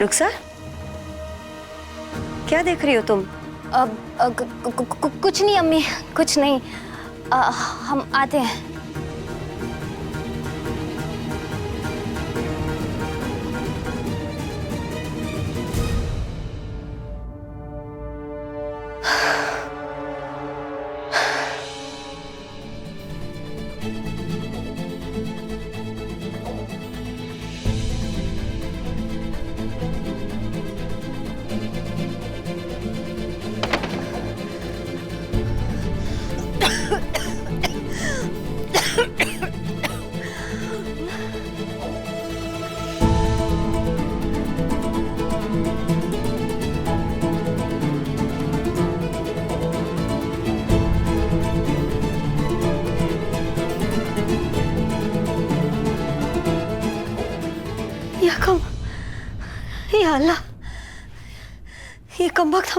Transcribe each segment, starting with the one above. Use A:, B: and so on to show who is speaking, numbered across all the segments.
A: रुखसार, क्या देख रही हो तुम?
B: कुछ नहीं अम्मी, कुछ नहीं। हम आते हैं।
A: या अल्लाह, ये कमबख्त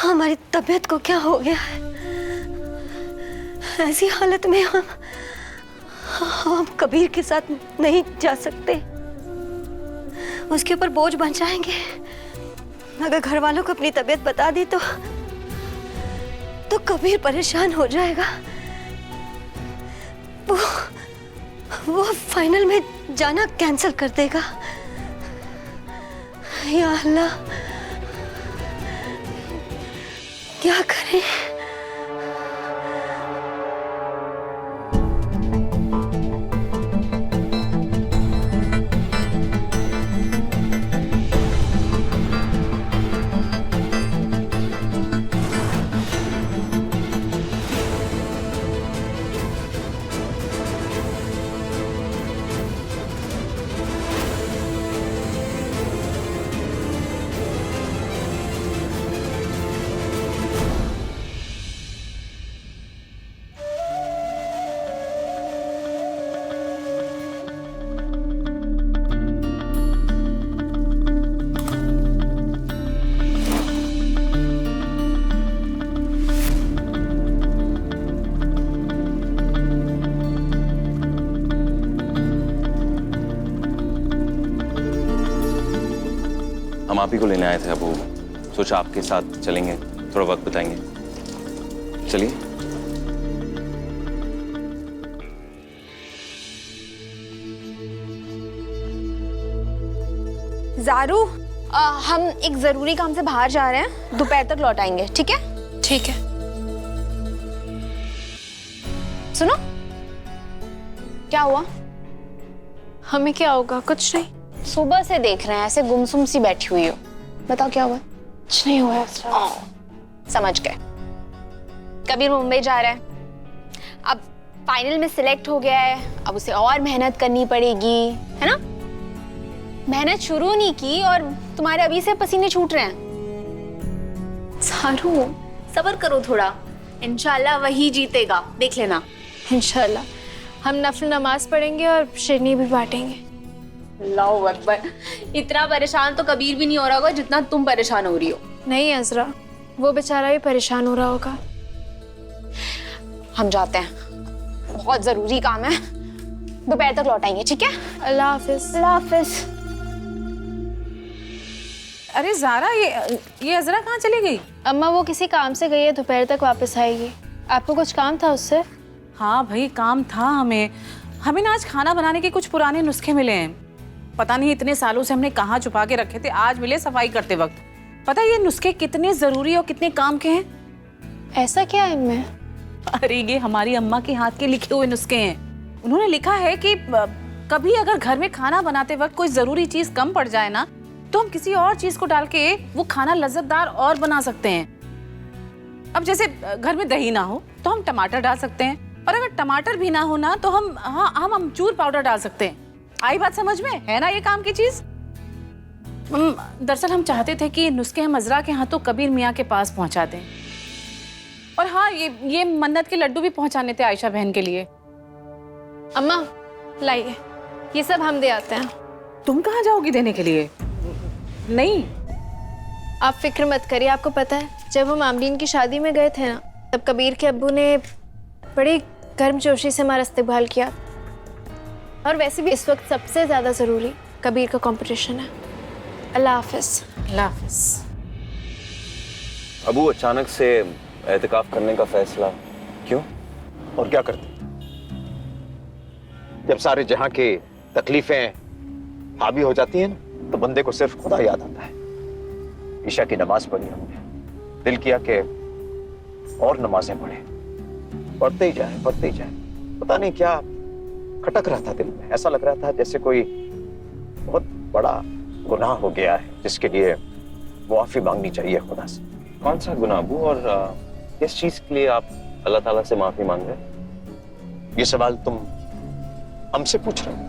A: हमारी तबीयत को क्या हो गया है? ऐसी हालत में हम कबीर के साथ नहीं जा सकते, उसके ऊपर बोझ बन जाएंगे। अगर घर वालों को अपनी तबीयत बता दी तो कबीर परेशान हो जाएगा। वो फाइनल में जाना कैंसिल कर देगा। या अल्लाह, क्या करें?
C: हम आप ही को लेने आए थे अबू, सोचा आपके साथ चलेंगे, थोड़ा वक्त बताएंगे। चलिए।
B: ज़ारू, हम एक जरूरी काम से बाहर जा रहे हैं, दोपहर तक लौट आएंगे, ठीक है?
D: ठीक है।
B: सुनो, क्या हुआ?
D: हमें क्या होगा? कुछ नहीं।
B: सुबह से देख रहे हैं ऐसे गुमसुम सी बैठी हुई हो, बताओ क्या हुआ?
D: कुछ नहीं हुआ असरा।
B: समझ गए। कबीर मुंबई जा रहा है, अब फाइनल में सिलेक्ट हो गया है, अब उसे और मेहनत करनी पड़ेगी, है ना? मेहनत शुरू नहीं की और तुम्हारे अभी से पसीने छूट रहे हैं।
D: सारू,
B: सब्र करो थोड़ा, इंशाल्लाह वही जीतेगा, देख लेना।
D: इंशाल्लाह हम नफल नमाज पढ़ेंगे और शिरनी भी बांटेंगे।
B: अल्लाहु अकबर। इतना परेशान तो कबीर भी नहीं हो रहा होगा जितना तुम परेशान हो रही हो।
D: नहीं अजरा, वो बेचारा भी परेशान हो रहा होगा।
B: हम जाते हैं, बहुत जरूरी काम है, दोपहर तक लौट आएंगे, ठीक है?
D: अल्लाह हाफिज।
B: अल्लाह हाफिज।
E: अरे ज़ारा, ये अजरा कहाँ चली गई?
D: अम्मा वो किसी काम से गई है, दोपहर तक वापस आएगी। आपको कुछ काम था उससे?
E: हाँ भाई, काम था हमें ना आज खाना बनाने के कुछ पुराने नुस्खे मिले हैं। पता नहीं इतने सालों से हमने कहाँ छुपा के रखे थे, आज मिले सफाई करते वक्त। पता है ये नुस्खे कितने जरूरी और कितने काम के हैं?
D: ऐसा क्या है इनमें?
E: अरे ये हमारी अम्मा के हाथ के लिखे हुए नुस्खे हैं। उन्होंने लिखा है कि कभी अगर घर में खाना बनाते वक्त कोई जरूरी चीज कम पड़ जाए ना, तो हम किसी और चीज को डाल के वो खाना लज्जतदार और बना सकते हैं। अब जैसे घर में दही ना हो तो हम टमाटर डाल सकते हैं, और अगर टमाटर भी ना हो ना तो हम अमचूर पाउडर डाल सकते हैं। आई बात समझ में? है ना ये काम की चीज? दरअसल हम चाहते थे कि नुस्खे हम अजरा के हाथों कबीर मियाँ के पास पहुंचा दें। और हाँ, ये मन्नत के लड्डू भी पहुंचाने थे आयशा बहन के लिए।
D: अम्मा लाइए, ये सब हम दे आते हैं।
E: तुम कहाँ जाओगी देने के लिए? नहीं,
D: आप फिक्र मत करिए। आपको पता है जब हम आमरीन की शादी में गए थे ना, तब कबीर के अब्बू ने बड़ी गर्मजोशी से हमारा इस्तकबाल किया। और वैसे भी इस वक्त सबसे ज़्यादा ज़रूरी कबीर का कंपटीशन है। अल्लाह हाफिज।
E: अल्लाह हाफिज।
C: अबू अचानक से एहतिकाफ करने का फैसला क्यों?
F: और क्या करते? जब सारे जहां के तकलीफें हावी हो जाती हैं ना, तो बंदे को सिर्फ खुदा याद आता है। ईशा की नमाज पढ़ी हमने, दिल किया कि और नमाजें पढ़ते ही जाए। पता नहीं क्या खटक रहा था दिल में, ऐसा लग रहा था जैसे कोई बहुत बड़ा गुनाह हो गया है जिसके लिए मुआफी मांगनी चाहिए खुदा से।
C: कौन सा गुनाह अबू, और किस चीज के लिए आप अल्लाह ताला से माफी मांग रहे हैं?
F: ये सवाल तुम हमसे पूछ रहे हो,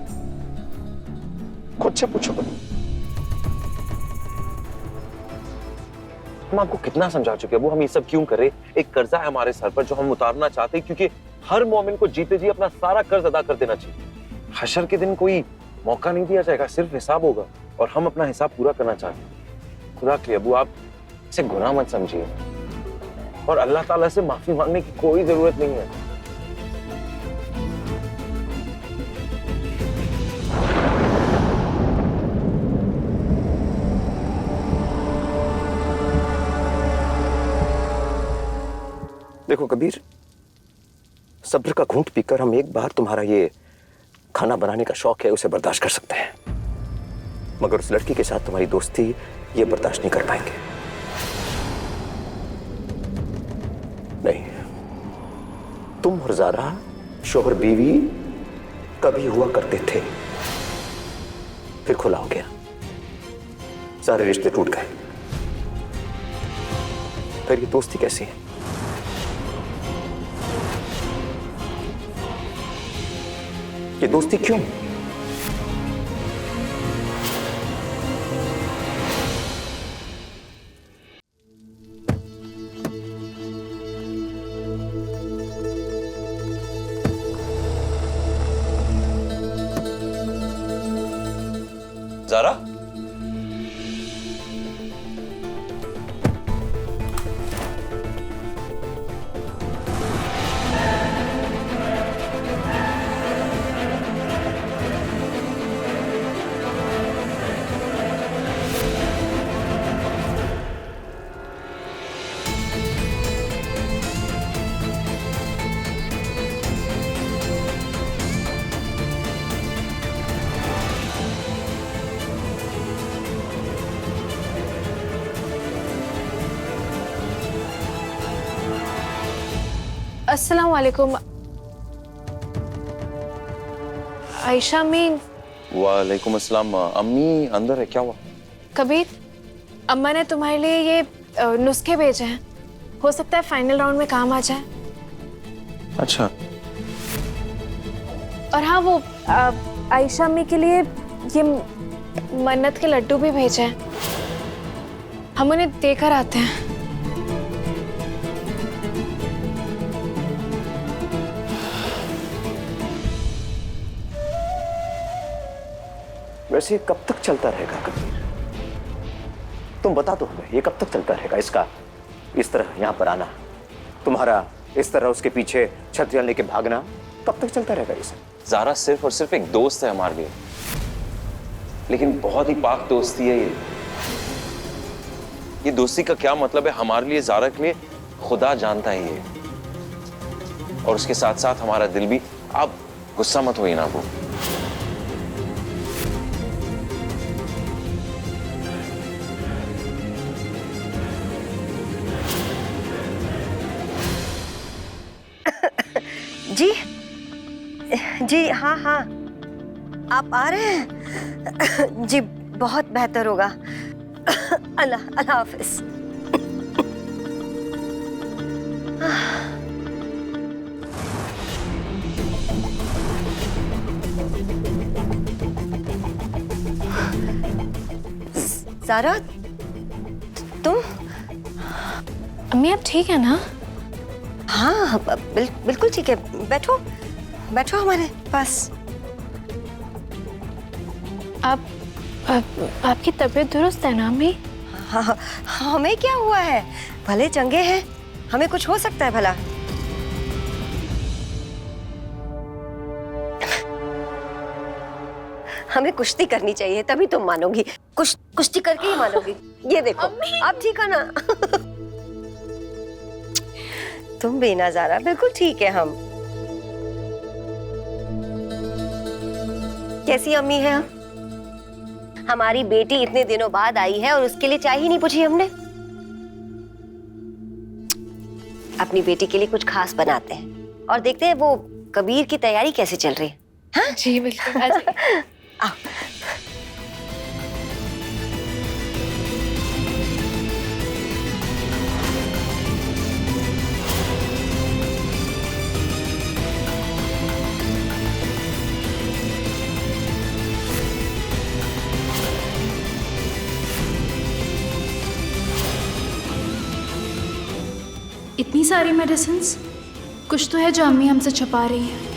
F: खुद से पूछो कभी।
C: हम आपको कितना समझा चुके हैं अबू, हम ये सब क्यों कर रहे? एक कर्जा है हमारे सर पर जो हम उतारना चाहते हैं, क्योंकि हर मोमिन को जीते जी अपना सारा कर्ज अदा कर देना चाहिए। हशर के दिन कोई मौका नहीं दिया जाएगा, सिर्फ हिसाब होगा, और हम अपना हिसाब पूरा करना चाहते हैं। खुदा के लिए अबू, आप इसे गुनाह मत समझिए, और अल्लाह ताला से माफी मांगने की कोई जरूरत नहीं है।
F: देखो कबीर, सब्र का घूंट पीकर हम एक बार तुम्हारा ये खाना बनाने का शौक है उसे बर्दाश्त कर सकते हैं, मगर उस लड़की के साथ तुम्हारी दोस्ती ये बर्दाश्त नहीं कर पाएंगे। नहीं, तुम और ज़ारा शोहर बीवी कभी हुआ करते थे, फिर खुला हो गया, सारे रिश्ते टूट गए, फिर ये दोस्ती कैसी है? ये दोस्ती क्यों?
C: ज़ारा,
D: अस्सलाम वालेकुम। आयशा अम्मी।
C: वालेकुम अस्सलाम। अम्मी अंदर है, क्या हुआ?
D: कबीर, अम्मा ने तुम्हारे लिए ये नुस्खे भेजे हैं, हो सकता है फाइनल राउंड में काम आ जाए।
C: अच्छा।
D: और हाँ, वो आयशा अम्मी के लिए ये मन्नत के लड्डू भी भेजे हैं, हम उन्हें देकर आते हैं।
F: वैसे कब तक चलता रहेगा कबीर? तुम बता दो हमें, ये कब तक चलता रहेगा? इसका इस तरह यहाँ पर आना, तुम्हारा इस तरह उसके पीछे छतरियां लेके भागना, कब तक चलता रहेगा ये सब?
C: ज़ारा सिर्फ और सिर्फ एक दोस्त है हमारे लिए, लेकिन बहुत ही पाक दोस्ती है ये दोस्ती का क्या मतलब है हमारे लिए, ज़ारा के लिए, खुदा जानता है ये, और उसके साथ साथ हमारा दिल भी। आप गुस्सा मत होइए ना वो।
A: जी जी, हाँ हाँ, आप आ रहे हैं? जी बहुत बेहतर होगा। अल्लाह अल्लाह हाफिज। ज़ारा, तुम?
D: अम्मी आप ठीक है ना?
A: हाँ बिल्कुल ठीक है, बैठो बैठो हमारे पास।
D: आपकी तबीयत दुरुस्त है ना अम्मी?
A: हाँ, हमें क्या हुआ है, भले चंगे हैं, हमें कुछ हो सकता है भला? हमें कुश्ती करनी चाहिए, तभी तुम मानोगी। कुश्ती करके ही मानोगी। ये देखो अब ठीक है ना? तुम भी ना ज़ारा, बिल्कुल ठीक है हम। कैसी अम्मी है हम? हमारी बेटी इतने दिनों बाद आई है और उसके लिए चाय ही नहीं पूछी हमने। अपनी बेटी के लिए कुछ खास बनाते हैं और देखते हैं वो कबीर की तैयारी कैसे चल रही है। हाँ?
D: जी बिल्कुल, आ जाइए।
A: आओ।
G: इतनी सारी मेडिसिन्स, कुछ तो है जो अम्मी हमसे छुपा रही हैं।